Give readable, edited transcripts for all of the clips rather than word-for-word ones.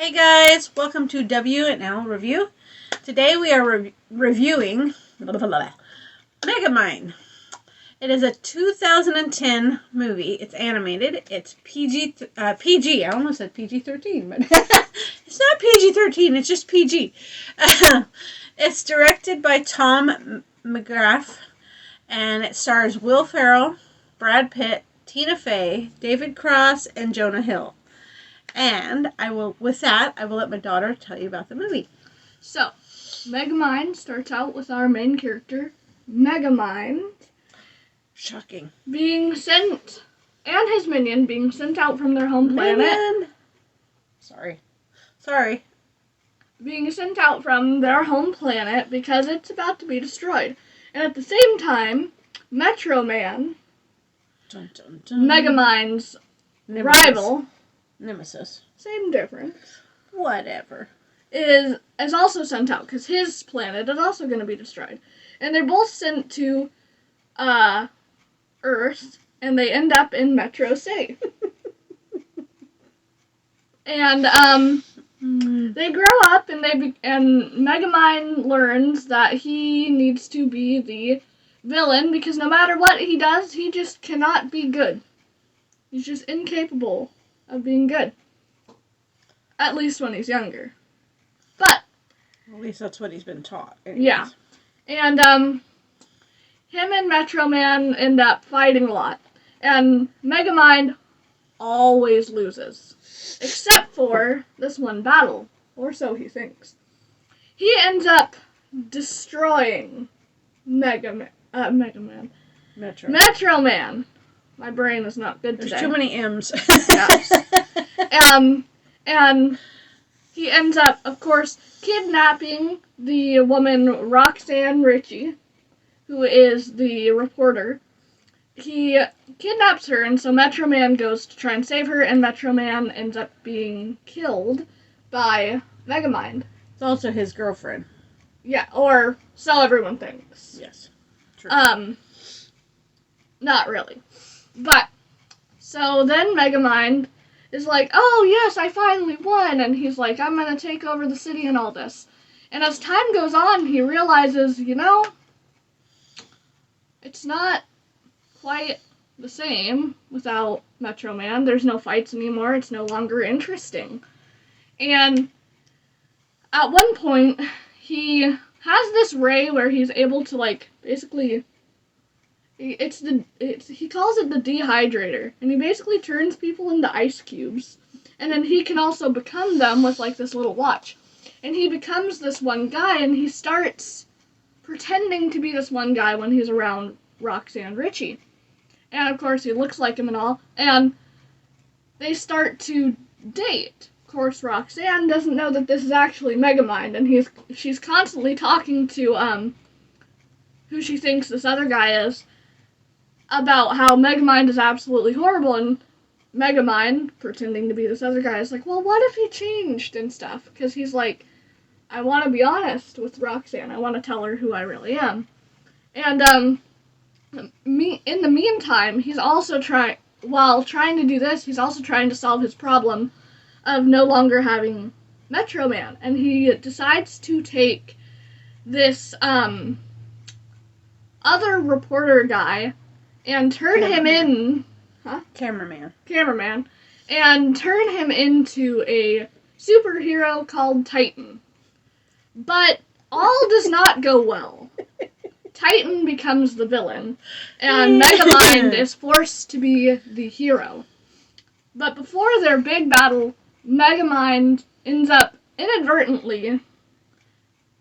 Hey guys, welcome to W and L Review. Today we are reviewing Megamind. It is a 2010 movie. It's animated. It's PG. I almost said PG-13, but it's not PG-13. It's just PG. It's directed by Tom McGrath, and it stars Will Ferrell, Brad Pitt, Tina Fey, David Cross, and Jonah Hill. And I will let my daughter tell you about the movie. So, Megamind starts out with our main character, Megamind. Shocking. Being sent, and his minion being sent out from their home planet. Minion. Sorry. Being sent out from their home planet because it's about to be destroyed. And at the same time, Metro Man, Dun, dun, dun. Megamind's rival, Nemesis. same difference, Whatever. is also sent out because his planet is also going to be destroyed. And they're both sent to Earth, and they end up in Metro City. And they grow up, and and Megamind learns that he needs to be the villain because no matter what he does, he just cannot be good. He's just incapable of being good. At least when he's younger. But At least that's what he's been taught. Anyways. yeah. And him and Metro Man end up fighting a lot. And Megamind always loses. Except for this one battle. Or so he thinks. He ends up destroying Metro Man. My brain is not good today. There's too many M's. Yes. And he ends up, of course, kidnapping the woman Roxanne Ritchie, who is the reporter. He kidnaps her, and so Metro Man goes to try and save her, and Metro Man ends up being killed by Megamind. It's also his girlfriend. Yeah, or so everyone thinks. Yes. True. Not really. But, so then Megamind is like, oh yes, I finally won, and he's like, I'm gonna take over the city and all this. And as time goes on, he realizes, it's not quite the same without Metro Man. There's no fights anymore, it's no longer interesting. And at one point, he has this ray where he's able to, basically... he calls it the dehydrator, and he basically turns people into ice cubes, and then he can also become them with this little watch. And he becomes this one guy, and he starts pretending to be this one guy when he's around Roxanne Ritchie. And of course he looks like him and all, and they start to date. Of course Roxanne doesn't know that this is actually Megamind, and she's constantly talking to who she thinks this other guy is, about how Megamind is absolutely horrible, and Megamind, pretending to be this other guy, is like, well, what if he changed and stuff? Because he's like, I want to be honest with Roxanne. I want to tell her who I really am. And in the meantime, he's also while trying to do this, he's also trying to solve his problem of no longer having Metro Man. And he decides to take this other reporter guy and turn him in... Cameraman. And turn him into a superhero called Titan. But all does not go well. Titan becomes the villain, and Megamind is forced to be the hero. But before their big battle, Megamind ends up inadvertently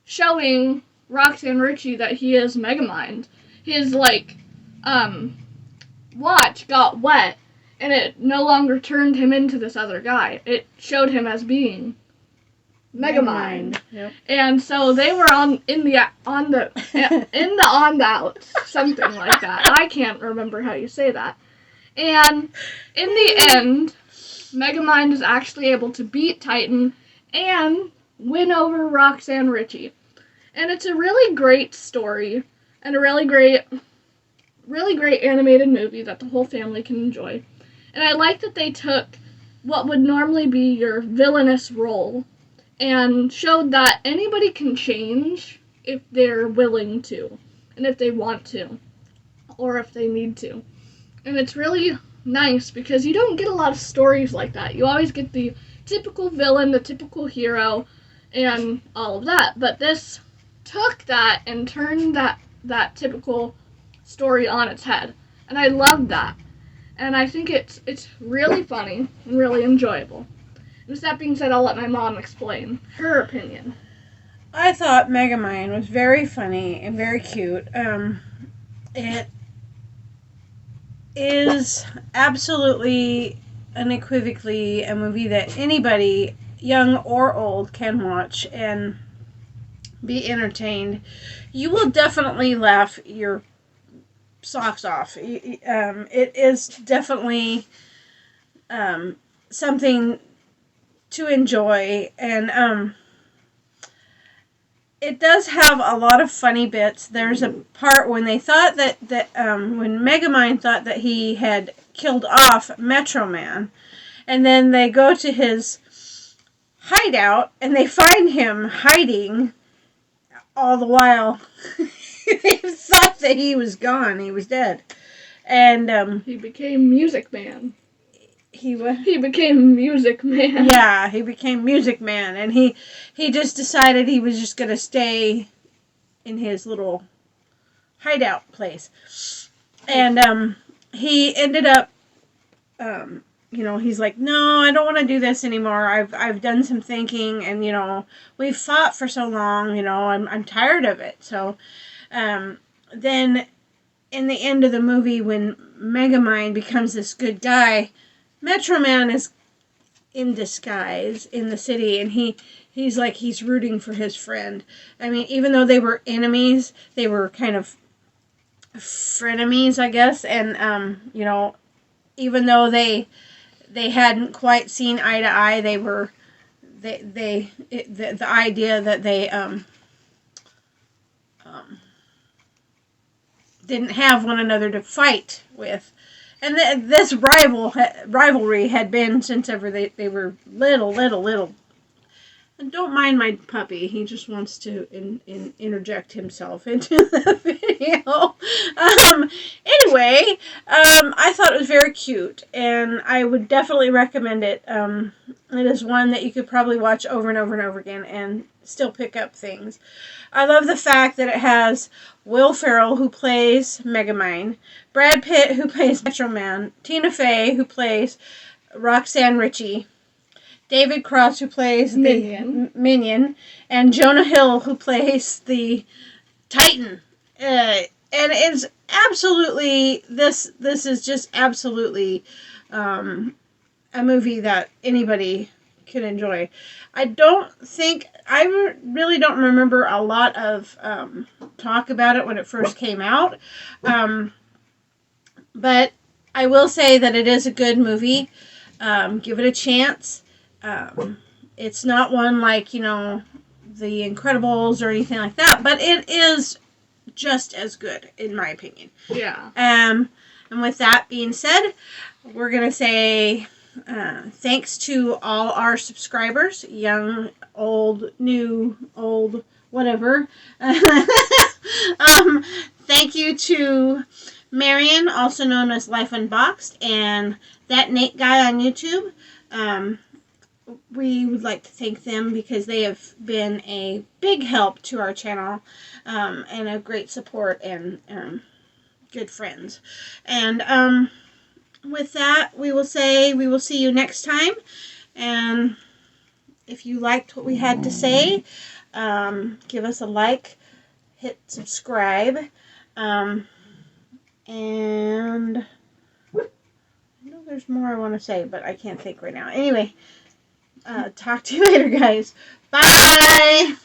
showing Roxanne Ritchie that he is Megamind. His, watch got wet, and it no longer turned him into this other guy. It showed him as being Megamind. Yep. And so they were in the out, something like that. I can't remember how you say that. And in the end, Megamind is actually able to beat Titan and win over Roxanne Ritchie. And it's a really great story and a really great animated movie that the whole family can enjoy. And I like that they took what would normally be your villainous role and showed that anybody can change if they're willing to and if they want to or if they need to. And it's really nice because you don't get a lot of stories like that. You always get the typical villain, the typical hero, and all of that. But this took that and turned that typical story on its head. And I loved that. And I think it's really funny and really enjoyable. And with that being said, I'll let my mom explain her opinion. I thought Megamind was very funny and very cute. It is absolutely, unequivocally a movie that anybody, young or old, can watch and be entertained. You will definitely laugh your socks off. It is definitely something to enjoy, and it does have a lot of funny bits. There's a part when they thought that when Megamind thought that he had killed off Metro Man, and then they go to his hideout and they find him hiding all the while. They thought that he was gone, he was dead, and He became Music Man. he was. He became Music Man. Yeah, he became Music Man, and he just decided he was just gonna stay in his little hideout place, and he ended up, he's like, no, I don't want to do this anymore. I've done some thinking, and we've fought for so long. I'm tired of it. So, then in the end of the movie, when Megamind becomes this good guy, Metro Man is in disguise in the city, and he's rooting for his friend. I mean, even though they were enemies, they were kind of frenemies, I guess, and even though they hadn't quite seen eye to eye, the idea that they didn't have one another to fight with. And this rivalry had been since ever they were little. And don't mind my puppy. He just wants to interject himself into the video. Anyway, I thought it was very cute, and I would definitely recommend it. It is one that you could probably watch over and over and over again and still pick up things. I love the fact that it has Will Ferrell, who plays Megamind, Brad Pitt, who plays Metro Man, Tina Fey, who plays Roxanne Ritchie, David Cross, who plays the Minion, and Jonah Hill, who plays the Titan. And it's absolutely, this is just absolutely a movie that anybody can enjoy. I really don't remember a lot of talk about it when it first came out. But I will say that it is a good movie. Give it a chance. It's not one like, The Incredibles or anything like that, but it is just as good, in my opinion. Yeah. And with that being said, we're going to say thanks to all our subscribers, young, old, new, old, whatever. Thank you to Marion, also known as Life Unboxed, and that Nate guy on YouTube. We would like to thank them because they have been a big help to our channel, and a great support and good friends. And with that, we will see you next time. And if you liked what we had to say, give us a like, hit subscribe, and I know there's more I want to say, but I can't think right now. Anyway, talk to you later, guys. Bye!